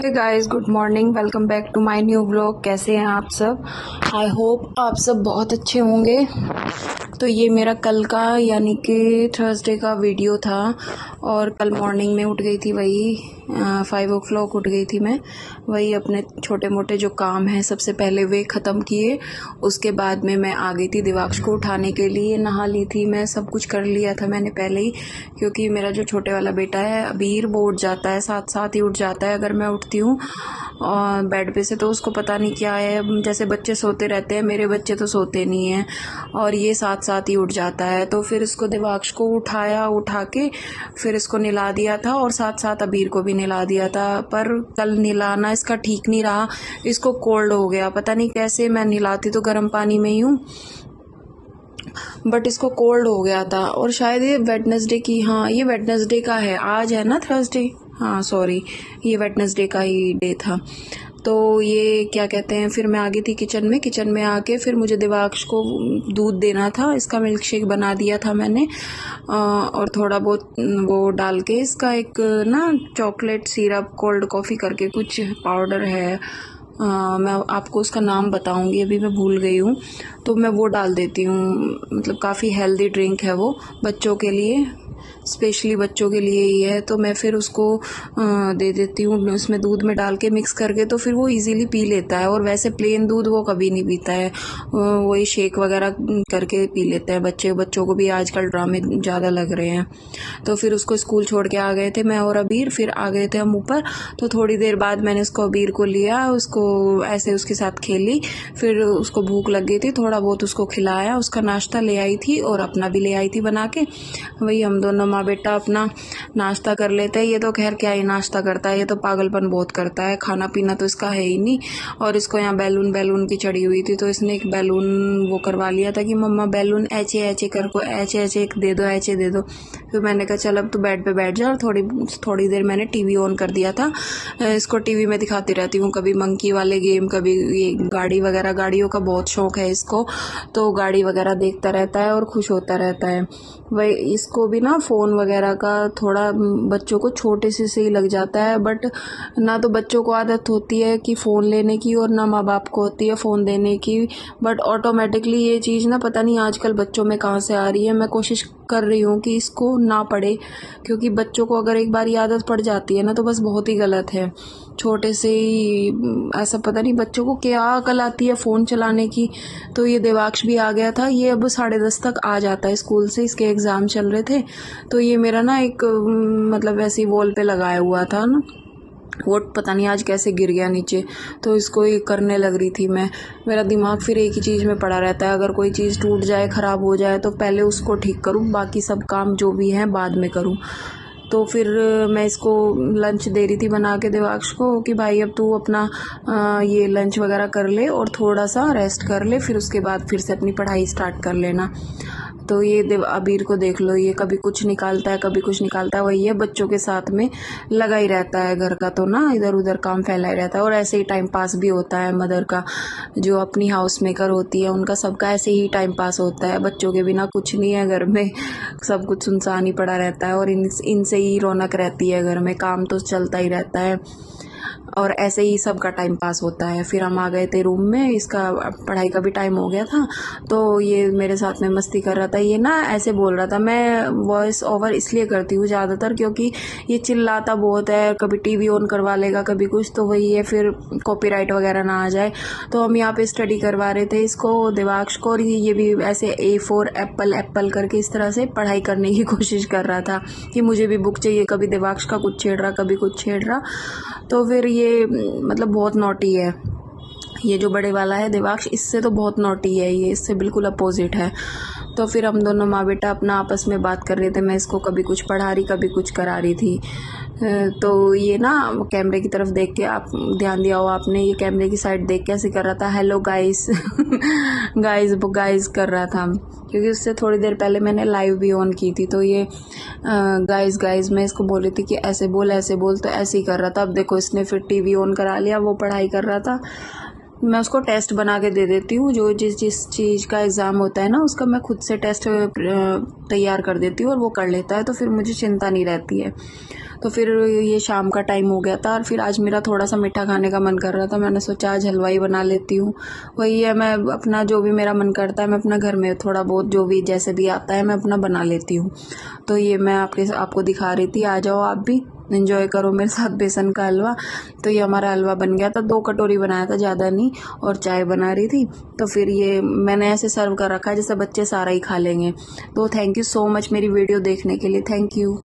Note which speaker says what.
Speaker 1: Hey guys, good morning. Welcome back to my new vlog. कैसे हैं आप सब? आई होप आप सब बहुत अच्छे होंगे। तो ये मेरा कल का यानी कि थर्सडे का वीडियो था और कल मॉर्निंग में उठ गई थी, वही 5 o'clock उठ गई थी मैं। वही अपने छोटे मोटे जो काम हैं सबसे पहले वे ख़त्म किए। उसके बाद में मैं आ गई थी दिवाक्ष को उठाने के लिए। नहा ली थी मैं, सब कुछ कर लिया था मैंने पहले ही, क्योंकि मेरा जो छोटे वाला बेटा है अबीर, वो उठ जाता है, साथ साथ ही उठ जाता है अगर मैं उठती हूँ बेड पे से। तो उसको पता नहीं क्या है, जैसे बच्चे सोते रहते हैं, मेरे बच्चे तो सोते नहीं हैं और ये साथ साथ ही उठ जाता है। तो फिर इसको दिवाक्ष को उठाया, उठा के फिर इसको नहला दिया था और साथ साथ अबीर को भी नहला दिया था। पर कल नहलाना इसका ठीक नहीं रहा, इसको कोल्ड हो गया। पता नहीं कैसे, मैं नहलाती तो गर्म पानी में ही हूँ बट इसको कोल्ड हो गया था। और शायद ये वेडनेसडे की, हाँ ये वेडनेसडे का है, आज है ना थर्सडे, हाँ सॉरी, ये वेडनेसडे का ही डे था। तो ये क्या कहते हैं, फिर मैं आ गई थी किचन में आके फिर मुझे दिवाक्ष को दूध देना था। इसका मिल्क शेक बना दिया था मैंने और थोड़ा बहुत वो डाल के इसका एक ना चॉकलेट सिरप कोल्ड कॉफ़ी करके कुछ पाउडर है, मैं आपको उसका नाम बताऊंगी, अभी मैं भूल गई हूँ। तो मैं वो डाल देती हूँ, मतलब काफ़ी हेल्दी ड्रिंक है वो बच्चों के लिए, स्पेशली बच्चों के लिए ही है। तो मैं फिर उसको दे देती हूँ उसमें दूध में डाल के मिक्स करके, तो फिर वो इजीली पी लेता है। और वैसे प्लेन दूध वो कभी नहीं पीता है, वही शेक वगैरह करके पी लेते हैं बच्चों को भी आजकल ड्रामे ज़्यादा लग रहे हैं। तो फिर उसको स्कूल छोड़ के आ गए थे मैं और अबीर, फिर आ गए थे हम ऊपर। तो थोड़ी देर बाद मैंने उसको अबीर को लिया, उसको ऐसे उसके साथ खेली, फिर उसको भूख लग गई थी, थोड़ा बहुत उसको खिलाया, उसका नाश्ता ले आई थी और अपना भी ले आई थी बना के। वही हम दोनों माँ बेटा अपना नाश्ता कर लेते हैं। ये तो खैर क्या ही नाश्ता करता है, ये तो पागलपन बहुत करता है, खाना पीना तो इसका है ही नहीं। और इसको यहाँ बैलून की चढ़ी हुई थी, तो इसने एक बैलून वो करवा लिया था कि मम्मा बैलून ऐचे ऐचे कर को ऐचे ऐचे एक दे दो, ऐचे दे दो। फिर मैंने कहा चल अब तू बेड पे बैठ जा। और थोड़ी देर मैंने टीवी ऑन कर दिया था, इसको टीवी में दिखाती रहती हूँ, कभी मंकी वाले गेम, कभी ये गाड़ी वगैरह, गाड़ियों का बहुत शौक है इसको, तो गाड़ी वगैरह देखता रहता है और खुश होता रहता है। वही इसको भी ना फ़ोन वगैरह का थोड़ा बच्चों को छोटे से ही लग जाता है, बट ना तो बच्चों को आदत होती है कि फ़ोन लेने की और ना माँ बाप को होती है फ़ोन देने की, बट ऑटोमेटिकली ये चीज़ ना पता नहीं आजकल बच्चों में कहाँ से आ रही है। मैं कोशिश कर रही हूँ कि इसको ना पड़े, क्योंकि बच्चों को अगर एक बार ये आदत पड़ जाती है ना तो बस बहुत ही गलत है। छोटे से ही ऐसा पता नहीं बच्चों को क्या अकल आती है फ़ोन चलाने की। तो ये देवाक्ष भी आ गया था, ये अब 10:30 तक आ जाता है स्कूल से, इसके एग्ज़ाम चल रहे थे। तो ये मेरा ना एक मतलब वैसे ही वॉल पे लगाया हुआ था ना, वो पता नहीं आज कैसे गिर गया नीचे, तो इसको ही करने लग रही थी मैं। मेरा दिमाग फिर एक ही चीज़ में पड़ा रहता है, अगर कोई चीज़ टूट जाए, ख़राब हो जाए तो पहले उसको ठीक करूँ, बाकी सब काम जो भी हैं बाद में करूँ। तो फिर मैं इसको लंच दे रही थी बना के दिवाक्ष को कि भाई अब तू अपना ये लंच वगैरह कर ले और थोड़ा सा रेस्ट कर ले, फिर उसके बाद फिर से अपनी पढ़ाई स्टार्ट कर लेना। तो ये अबीर को देख लो, ये कभी कुछ निकालता है, कभी कुछ निकालता है, वही है बच्चों के साथ में लगा ही रहता है। घर का तो ना इधर उधर काम फैला ही रहता है और ऐसे ही टाइम पास भी होता है। मदर का जो अपनी हाउस मेकर होती है उनका सबका ऐसे ही टाइम पास होता है, बच्चों के बिना कुछ नहीं है घर में, सब कुछ सुनसान ही पड़ा रहता है और इनसे ही रौनक रहती है घर में, काम तो चलता ही रहता है और ऐसे ही सबका टाइम पास होता है। फिर हम आ गए थे रूम में, इसका पढ़ाई का भी टाइम हो गया था, तो ये मेरे साथ में मस्ती कर रहा था। ये ना ऐसे बोल रहा था, मैं वॉइस ओवर इसलिए करती हूँ ज़्यादातर क्योंकि ये चिल्लाता बहुत है, कभी टीवी ऑन करवा लेगा, कभी कुछ, तो वही है फिर कॉपीराइट वगैरह ना आ जाए। तो हम यहाँ पे स्टडी करवा रहे थे इसको, दिवाक्ष को, और ये भी ऐसे A for एप्पल करके इस तरह से पढ़ाई करने की कोशिश कर रहा था कि मुझे भी बुक चाहिए, कभी दिवाक्ष का कुछ छेड़ रहा, कभी कुछ छेड़ रहा। तो फिर ये मतलब बहुत नॉटी है, ये जो बड़े वाला है दिवाक्ष, इससे तो बहुत नॉटी है ये, इससे बिल्कुल अपोजिट है। तो फिर हम दोनों माँ बेटा अपना आपस में बात कर रहे थे, मैं इसको कभी कुछ पढ़ा रही, कभी कुछ करा रही थी। तो ये ना कैमरे की तरफ देख के, आप ध्यान दिया हो आपने, ये कैमरे की साइड देख के ऐसे कर रहा था, हेलो गाइस गाइस कर रहा था, क्योंकि उससे थोड़ी देर पहले मैंने लाइव भी ऑन की थी। तो ये गाइस मैं इसको बोल रही थी कि ऐसे बोल, तो ऐसे ही कर रहा था। अब देखो इसने फिर टीवी ऑन करा लिया, वो पढ़ाई कर रहा था। मैं उसको टेस्ट बना के दे देती हूँ। जो जिस जिस चीज़ का एग्ज़ाम होता है ना, उसका मैं खुद से टेस्ट तैयार कर देती हूँ और वो कर लेता है, तो फिर मुझे चिंता नहीं रहती है। तो फिर ये शाम का टाइम हो गया था और फिर आज मेरा थोड़ा सा मीठा खाने का मन कर रहा था। मैंने सोचा आज हलवा ही बना लेती हूँ। वही है, मैं अपना जो भी मेरा मन करता है मैं अपना घर में थोड़ा बहुत जो भी जैसे भी आता है मैं अपना बना लेती हूँ। तो ये मैं आपको दिखा रही थी। आ जाओ आप भी एंजॉय करो मेरे साथ बेसन का हलवा। तो ये हमारा हलवा बन गया था, 2 कटोरी बनाया था, ज़्यादा नहीं। और चाय बना रही थी, तो फिर ये मैंने ऐसे सर्व कर रखा है जैसे बच्चे सारा ही खा लेंगे। तो थैंक यू सो मच मेरी वीडियो देखने के लिए। Thank you.